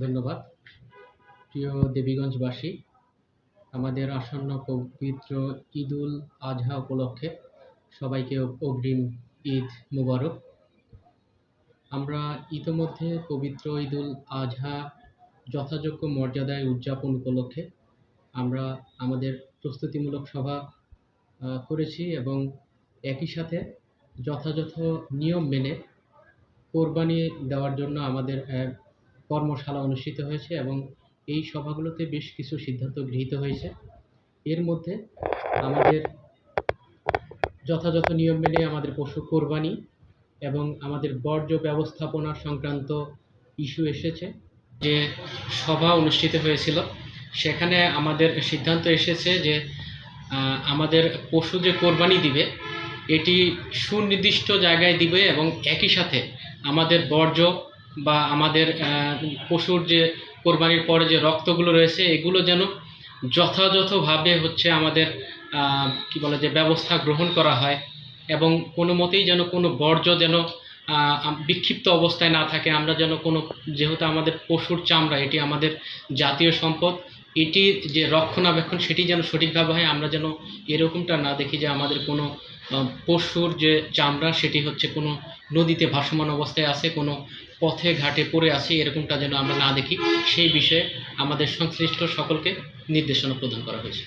ধন্যবাদ। প্রিয় দেবীগঞ্জবাসী, আমাদের আসন্ন পবিত্র ঈদুল আজহা উপলক্ষে সবাইকে অগ্রিম ঈদ মোবারক। আমরা ইতোমধ্যে পবিত্র ঈদুল আজহা যথাযোগ্য মর্যাদায় উদযাপন উপলক্ষে আমরা আমাদের প্রস্তুতিমূলক সভা করেছি এবং একই সাথে যথাযথ নিয়ম মেনে কোরবানি দেওয়ার জন্য আমাদের কর্মশালা অনুষ্ঠিত হয়েছে এবং এই সভাগুলোতে বেশ কিছু সিদ্ধান্ত গৃহীত হয়েছে। এর মধ্যে আমাদের যথাযথ নিয়ম মেনে আমাদের পশু কোরবানি এবং আমাদের বর্জ্য ব্যবস্থাপনা সংক্রান্ত ইস্যু এসেছে। যে সভা অনুষ্ঠিত হয়েছিল সেখানে আমাদের সিদ্ধান্ত এসেছে যে আমাদের পশু যে কোরবানি দিবে এটি সুনির্দিষ্ট জায়গায় দিবে এবং একই সাথে আমাদের বর্জ্য বা আমাদের পশুর যে কোরবানির পরে যে রক্তগুলো রয়েছে এগুলো যেন যথাযথভাবে হচ্ছে আমাদের কি বলে যে ব্যবস্থা গ্রহণ করা হয় এবং কোনো মতেই যেন কোনো বর্জ্য যেন বিক্ষিপ্ত অবস্থায় না থাকে। আমরা যেন কোনো, যেহেতু আমাদের পশুর চামড়া এটি আমাদের জাতীয় সম্পদ, এটির যে রক্ষণাবেক্ষণ সেটি যেন সঠিকভাবে হয়। আমরা যেন এরকমটা না দেখি যে আমাদের কোনো পশুর যে চামড়া সেটি হচ্ছে কোনো নদীতে ভাসমান অবস্থায় আছে, কোনো পথে ঘাটে পড়ে আছে, এরকমটা যেন আমরা না দেখি। সেই বিষয়ে আমাদের সংশ্লিষ্ট সকলকে নির্দেশনা প্রদান করা হয়েছে।